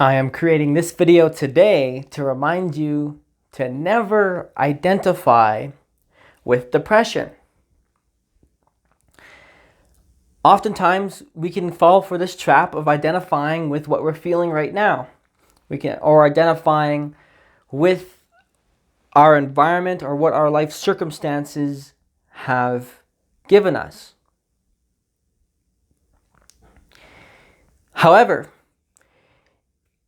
I am creating this video today to remind you to never identify with depression. Oftentimes, we can fall for this trap of identifying with what we're feeling right now. Or identifying with our environment or what our life circumstances have given us. However,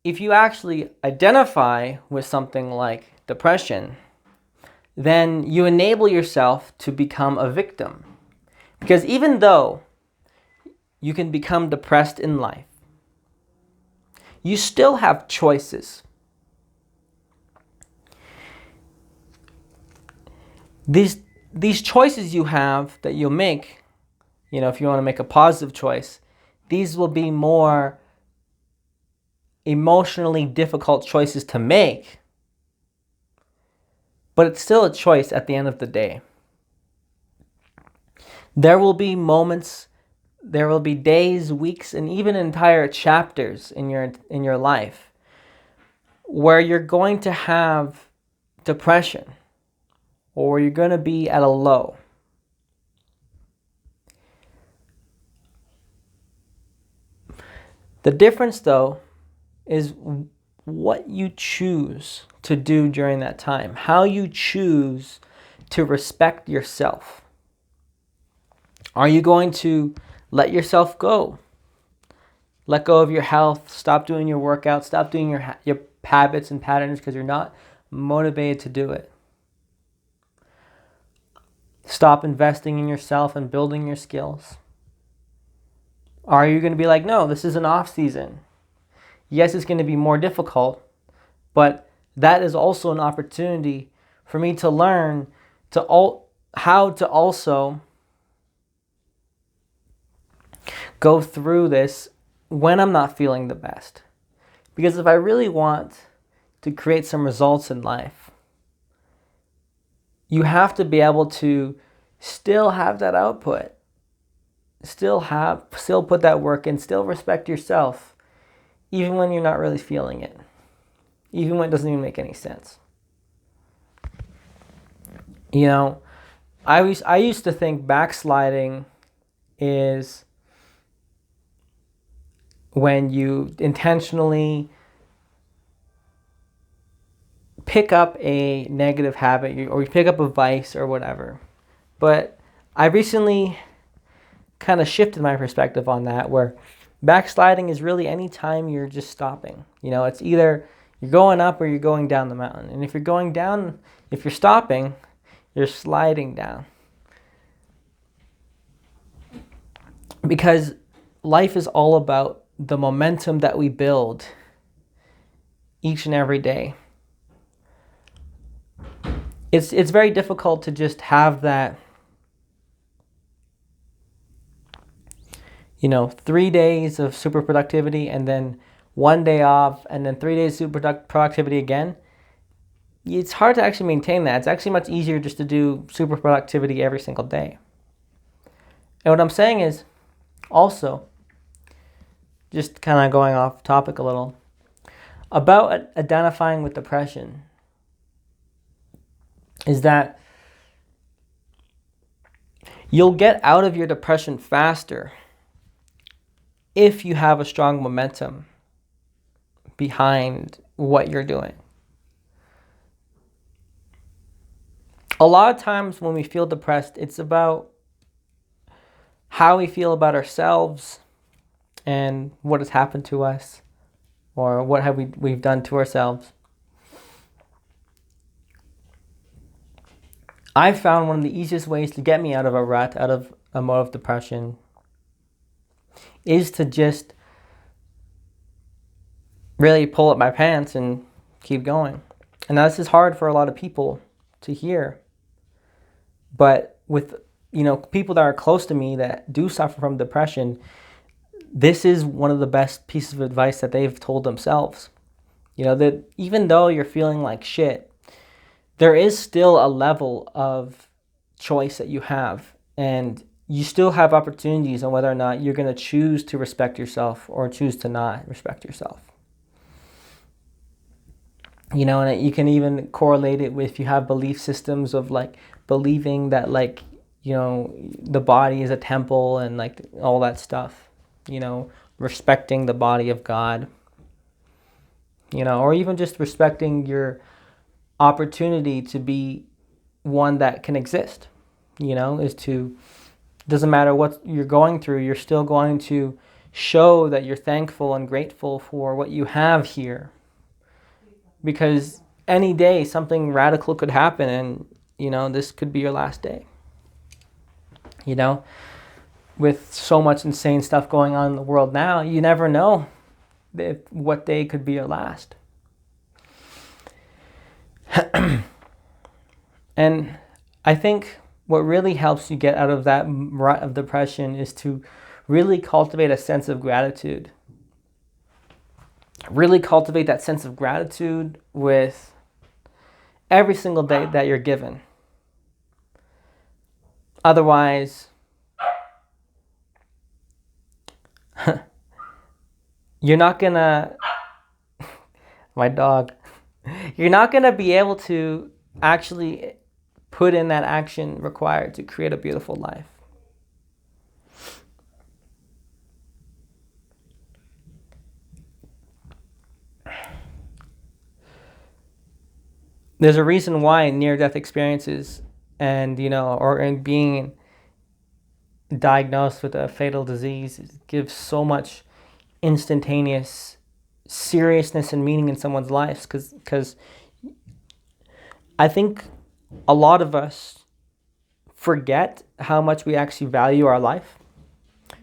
if you actually identify with something like depression, then you enable yourself to become a victim. Because even though you can become depressed in life, you still have choices. These choices you have that you'll make, if you want to make a positive choice, these will be more emotionally difficult choices to make, but it's still a choice at the end of the day. There will be moments, there will be days, weeks, and even entire chapters in your life where you're going to have depression or you're going to be at a low. The difference, though, is what you choose to do during that time, how you choose to respect yourself. Are you going to let yourself go? Let go of your health, stop doing your workouts, stop doing your habits and patterns because you're not motivated to do it. Stop investing in yourself and building your skills. Are you going to be like, no, this is an off season? Yes, it's going to be more difficult, but that is also an opportunity for me to learn how to also go through this when I'm not feeling the best. Because if I really want to create some results in life, you have to be able to still have that output, still put that work in, still respect yourself, even when you're not really feeling it, even when it doesn't even make any sense. I used to think backsliding is when you intentionally pick up a negative habit or you pick up a vice or whatever. But I recently kind of shifted my perspective on that, where backsliding is really any time you're just stopping. It's either you're going up or you're going down the mountain. And if you're going down, if you're stopping, you're sliding down. Because life is all about the momentum that we build each and every day. It's very difficult to just have that 3 days of super productivity and then 1 day off and then 3 days super productivity again. It's hard to actually maintain that. It's actually much easier just to do super productivity every single day. And what I'm saying is also, just kind of going off topic a little, about identifying with depression, is that you'll get out of your depression faster if you have a strong momentum behind what you're doing. A lot of times when we feel depressed, it's about how we feel about ourselves and what has happened to us, or what have we've done to ourselves. I found one of the easiest ways to get me out of a rut, out of a mode of depression, is to just really pull up my pants and keep going. And this is hard for a lot of people to hear. But with people that are close to me that do suffer from depression, this is one of the best pieces of advice that they've told themselves. That even though you're feeling like shit, there is still a level of choice that you have, and you still have opportunities on whether or not you're going to choose to respect yourself or choose to not respect yourself. You know, and you can even correlate it with, if you have belief systems of like believing that, like, you know, the body is a temple and like all that stuff, you know, respecting the body of God, you know, or even just respecting your opportunity to be one that can exist, you know, is to, doesn't matter what you're going through, you're still going to show that you're thankful and grateful for what you have here. Because any day something radical could happen, and, you know, this could be your last day. You know, with so much insane stuff going on in the world now, you never know what day could be your last. And I think what really helps you get out of that rut of depression is to really cultivate a sense of gratitude. Really cultivate that sense of gratitude with every single day that you're given. Otherwise, you're not gonna, my dog, you're not gonna be able to actually put in that action required to create a beautiful life. There's a reason why near-death experiences and, you know, or in being diagnosed with a fatal disease gives so much instantaneous seriousness and meaning in someone's lives, because I think a lot of us forget how much we actually value our life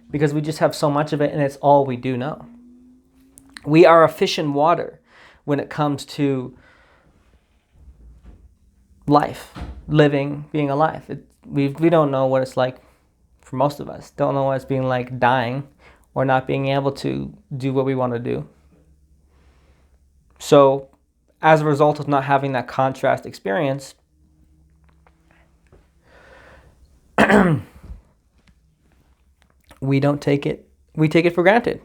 because we just have so much of it and it's all we do know. We are a fish in water when it comes to life, living, being alive. We don't know what it's like, for most of us. Don't know what it's being like dying or not being able to do what we want to do. So as a result of not having that contrast experience, we take it for granted.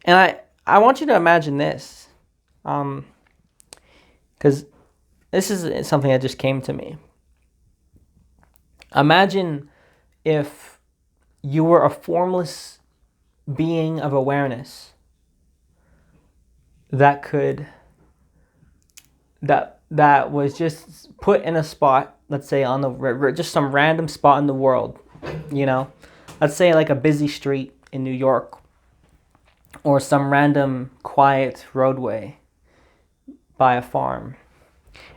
And I want you to imagine this, because this is something that just came to me. Imagine if you were a formless being of awareness that was just put in a spot, let's say on the just some random spot in the world, you know, let's say like a busy street in New York, or some random quiet roadway by a farm,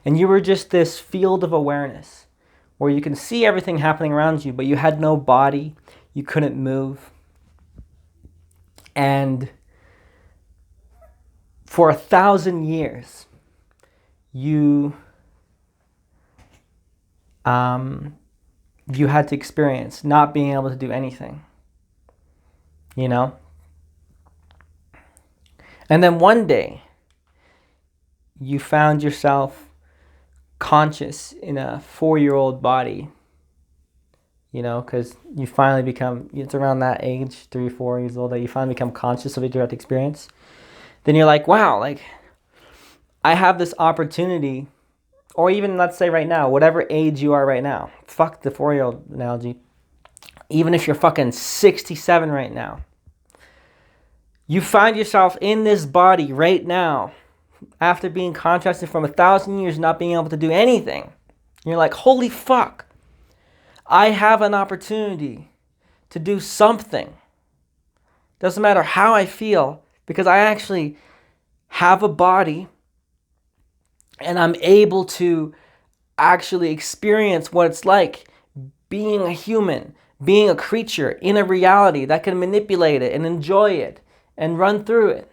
and you were just this field of awareness where you can see everything happening around you, but you had no body, you couldn't move, and for 1,000 years, you had to experience not being able to do anything, you know? And then one day, you found yourself conscious in a 4-year-old body, you know, because you finally become, it's around that age, 3, 4 years old, that you finally become conscious of your direct experience. Then you're like, wow, like, I have this opportunity, or even let's say right now, whatever age you are right now, fuck the 4-year-old analogy, even if you're fucking 67 right now, you find yourself in this body right now after being contrasted from 1,000 years not being able to do anything. And you're like, holy fuck, I have an opportunity to do something. Doesn't matter how I feel, because I actually have a body and I'm able to actually experience what it's like being a human, being a creature in a reality that can manipulate it and enjoy it and run through it.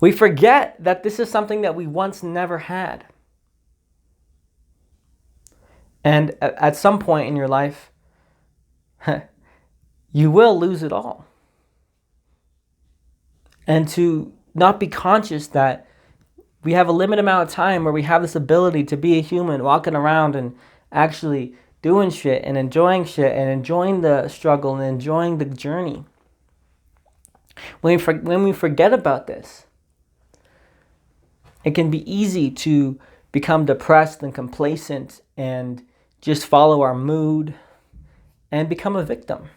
We forget that this is something that we once never had. And at some point in your life, you will lose it all. And to not be conscious that we have a limited amount of time where we have this ability to be a human walking around and actually doing shit and enjoying the struggle and enjoying the journey. When we forget about this, it can be easy to become depressed and complacent and just follow our mood and become a victim.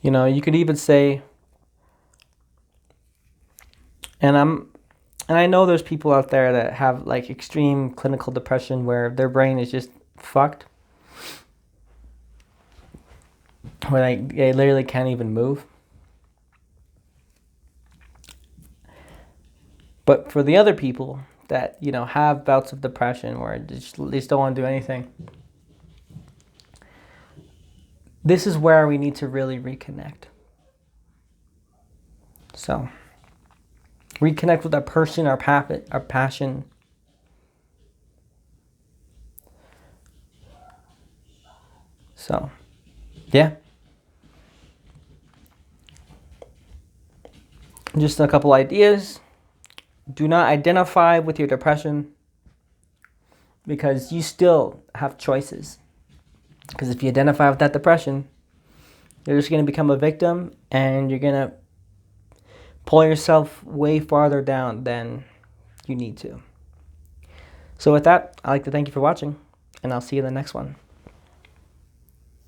You know, you could even say, and I know there's people out there that have like extreme clinical depression where their brain is just fucked, where they literally can't even move. But for the other people that, you know, have bouts of depression where they just don't want to do anything, this is where we need to really reconnect. So, reconnect with our person, our passion. So, yeah. Just a couple ideas. Do not identify with your depression because you still have choices. Because if you identify with that depression, you're just going to become a victim and you're going to pull yourself way farther down than you need to. So with that, I'd like to thank you for watching, and I'll see you in the next one.